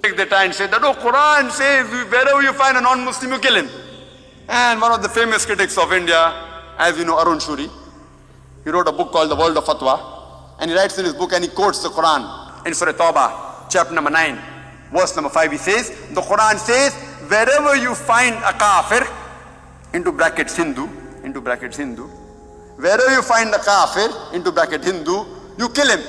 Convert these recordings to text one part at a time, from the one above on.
Take the time and say that, oh, Quran says wherever you find a non-Muslim, you kill him. And one of the famous critics of India, as you know, Arun Shuri, he wrote a book called The World of Fatwa, and he writes in his book and he quotes the Quran in Surah Tawbah, chapter number 9, verse number 5. He says, the Quran says, wherever you find a kafir, into brackets Hindu, wherever you find a kafir, into bracket Hindu, you kill him.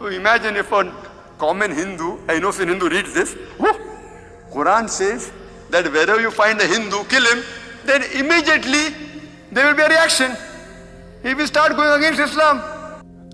So imagine if a common Hindu, an innocent Hindu reads this, Quran says that wherever you find a Hindu, kill him, then immediately there will be a reaction. He will start going against Islam.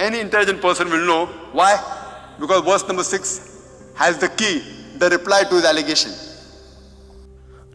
Any intelligent person will know why, because verse number 6 has the key, the reply to his allegation.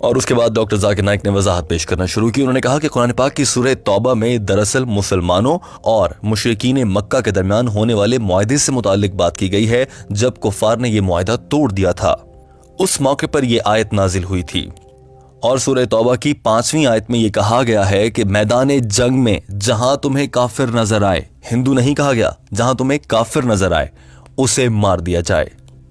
اور اس کے بعد doctor Zakir Naik نے وضاحت پیش کرنا شروع کی. انہوں نے کہا کہ قرآن پاک کی سورہ توبہ میں دراصل مسلمانوں اور مشرکین مکہ کے درمیان ہونے والے معاہدے سے متعلق بات کی گئی ہے. جب کفار نے یہ معاہدہ توڑ دیا تھا اس موقع پر یہ آیت نازل ہوئی تھی. اور سورہ توبہ کی 5ویں آیت میں یہ کہا گیا ہے کہ میدان جنگ میں جہاں تمہیں کافر نظر آئے، ہندو نہیں کہا گیا، جہاں تمہیں کافر نظر آئے اسے مار دیا جائے.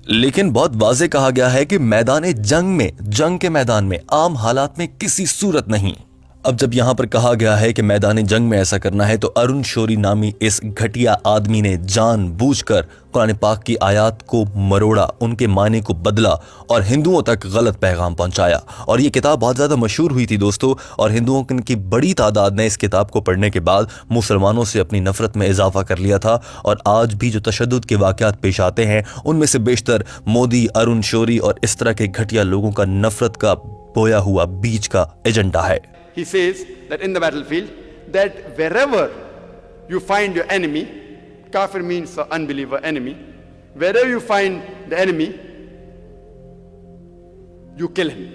لیکن بہت واضح کہا گیا ہے کہ میدان جنگ میں، جنگ کے میدان میں، عام حالات میں کسی صورت نہیں. اب جب یہاں پر کہا گیا ہے کہ میدان جنگ میں ایسا کرنا ہے تو ارون شوری نامی اس گھٹیا آدمی نے جان بوجھ کر قرآن پاک کی آیات کو مروڑا، ان کے معنی کو بدلا اور ہندوؤں تک غلط پیغام پہنچایا. اور یہ کتاب بہت زیادہ مشہور ہوئی تھی دوستو، اور ہندوؤں کی بڑی تعداد نے اس کتاب کو پڑھنے کے بعد مسلمانوں سے اپنی نفرت میں اضافہ کر لیا تھا. اور آج بھی جو تشدد کے واقعات پیش آتے ہیں ان میں سے بیشتر مودی، ارون شوری اور اس طرح کے گھٹیا لوگوں کا نفرت کا بویا ہوا بیج کا ایجنڈا ہے. He says that in the battlefield, that wherever you find your enemy, kafir means the unbeliever enemy, wherever you find the enemy, you kill him.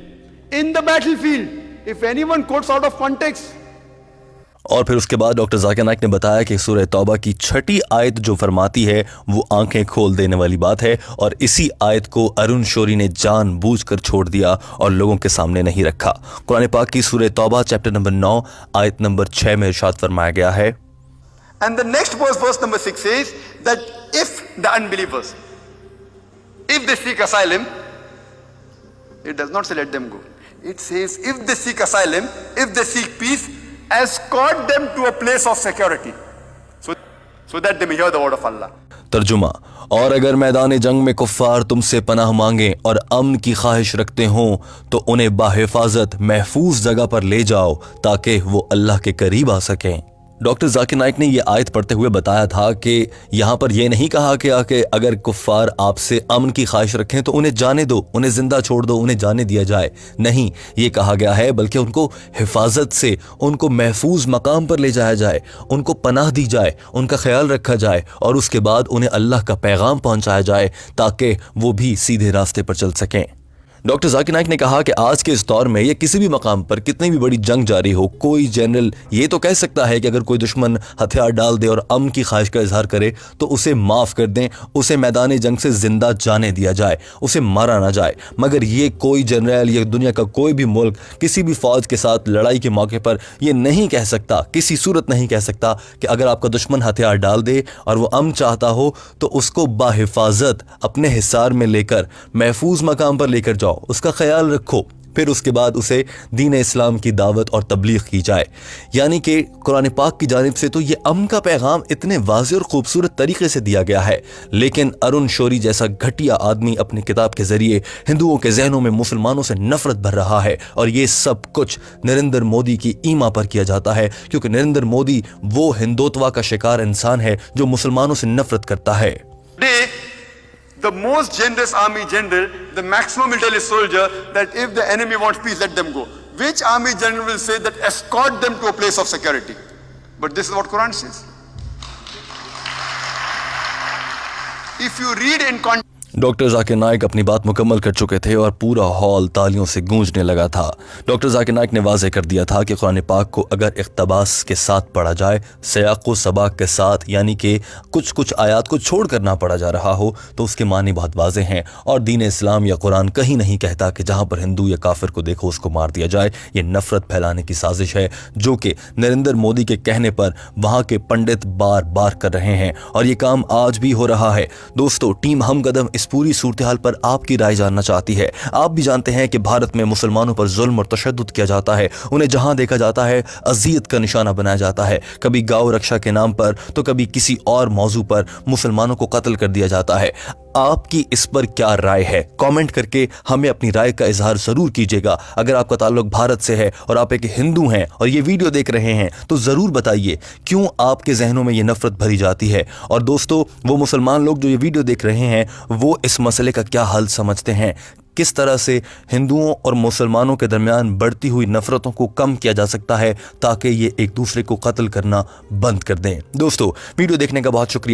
In the battlefield, if anyone quotes out of context, اور پھر اس کے بعد doctor Zakir Naik نے بتایا کہ سورہ توبہ کی 6 آیت جو فرماتی ہے وہ آنکھیں کھول دینے والی بات ہے، اور اسی آیت کو ارون شوری نے جان بوجھ کر چھوڑ دیا اور لوگوں کے سامنے نہیں رکھا. قرآن پاک کی سورہ توبہ چیپٹر نمبر 9 آیت نمبر 6 میں ارشاد فرمایا گیا ہے. and the next verse number 6 says that if the unbelievers, if they seek asylum, it does not say let them go. It says if they seek asylum, if they seek peace, escort them to a place of security, so that they may hear the word of Allah. ترجمہ: اور اگر میدان جنگ میں کفار تم سے پناہ مانگیں اور امن کی خواہش رکھتے ہوں تو انہیں باحفاظت محفوظ جگہ پر لے جاؤ تاکہ وہ اللہ کے قریب آ سکیں. ڈاکٹر ذاکر نائک نے یہ آیت پڑھتے ہوئے بتایا تھا کہ یہاں پر یہ نہیں کہا گیا کہ اگر کفار آپ سے امن کی خواہش رکھیں تو انہیں جانے دو، انہیں زندہ چھوڑ دو، انہیں جانے دیا جائے. نہیں، یہ کہا گیا ہے بلکہ ان کو حفاظت سے، ان کو محفوظ مقام پر لے جایا جائے، ان کو پناہ دی جائے، ان کا خیال رکھا جائے، اور اس کے بعد انہیں اللہ کا پیغام پہنچایا جائے تاکہ وہ بھی سیدھے راستے پر چل سکیں. ڈاکٹر ذاکر نائک نے کہا کہ آج کے اس دور میں یا کسی بھی مقام پر کتنی بھی بڑی جنگ جاری ہو، کوئی جنرل یہ تو کہہ سکتا ہے کہ اگر کوئی دشمن ہتھیار ڈال دے اور امن کی خواہش کا اظہار کرے تو اسے معاف کر دیں، اسے میدان جنگ سے زندہ جانے دیا جائے، اسے مارا نہ جائے. مگر یہ کوئی جنرل یا دنیا کا کوئی بھی ملک کسی بھی فوج کے ساتھ لڑائی کے موقع پر یہ نہیں کہہ سکتا، کسی صورت نہیں کہہ سکتا کہ اگر آپ کا دشمن ہتھیار ڈال دے اور وہ امن چاہتا ہو تو اس کو باحفاظت اپنے حصار میں لے کر محفوظ مقام پر لے کر جاؤ، اس کا خیال رکھو، پھر اس کے بعد اسے دین اسلام کی دعوت اور تبلیغ کی جائے. یعنی کہ قرآن پاک کی جانب سے تو یہ امن کا پیغام اتنے واضح اور خوبصورت طریقے سے دیا گیا ہے، لیکن ارون شوری جیسا گھٹیا آدمی اپنی کتاب کے ذریعے ہندوؤں کے ذہنوں میں مسلمانوں سے نفرت بھر رہا ہے. اور یہ سب کچھ نریندر مودی کی ایما پر کیا جاتا ہے، کیونکہ نریندر مودی وہ ہندوتوا کا شکار انسان ہے جو مسلمانوں سے نفرت کرتا ہے. Today, the most generous army general, the maximum intelligent soldier, that if the enemy wants peace, let them go. Which army general will say that escort them to a place of security? But this is what Quran says. If you read in context, doctor Zakir Naik اپنی بات مکمل کر چکے تھے اور پورا hall تالیوں سے گونجنے لگا تھا. ڈاکٹر ذاکر نائک نے واضح کر دیا تھا کہ قرآن پاک کو اگر اقتباس کے ساتھ پڑھا جائے، سیاق و سباق کے ساتھ، یعنی کہ کچھ آیات کو چھوڑ کر نہ پڑھا جا رہا ہو تو اس کے معنی بہت واضح ہیں. اور دین اسلام یا قرآن کہیں نہیں کہتا کہ جہاں پر ہندو یا کافر کو دیکھو اس کو مار دیا جائے. یہ نفرت پھیلانے کی سازش ہے جو کہ نریندر مودی کے کہنے پر وہاں کے پنڈت بار بار کر رہے ہیں، اور یہ کام آج بھی ہو رہا ہے. دوستو، ٹیم ہم قدم اس پوری صورتحال پر آپ کی رائے جاننا چاہتی ہے. آپ بھی جانتے ہیں کہ بھارت میں مسلمانوں پر ظلم اور تشدد کیا جاتا ہے، انہیں جہاں دیکھا جاتا ہے اذیت کا نشانہ بنایا جاتا ہے. کبھی گاؤ رکشا کے نام پر تو کبھی کسی اور موضوع پر مسلمانوں کو قتل کر دیا جاتا ہے. آپ کی اس پر کیا رائے ہے؟ کامنٹ کر کے ہمیں اپنی رائے کا اظہار ضرور کیجیے گا. اگر آپ کا تعلق بھارت سے ہے اور آپ ایک ہندو ہیں اور یہ ویڈیو دیکھ رہے ہیں تو ضرور بتائیے کیوں آپ کے ذہنوں میں یہ نفرت بھری جاتی ہے. اور دوستو، وہ مسلمان لوگ جو یہ ویڈیو دیکھ رہے ہیں وہ اس مسئلے کا کیا حل سمجھتے ہیں؟ کس طرح سے ہندوؤں اور مسلمانوں کے درمیان بڑھتی ہوئی نفرتوں کو کم کیا جا سکتا ہے تاکہ یہ ایک دوسرے کو قتل کرنا بند کر دیں؟ دوستو، ویڈیو دیکھنے کا بہت شکریہ.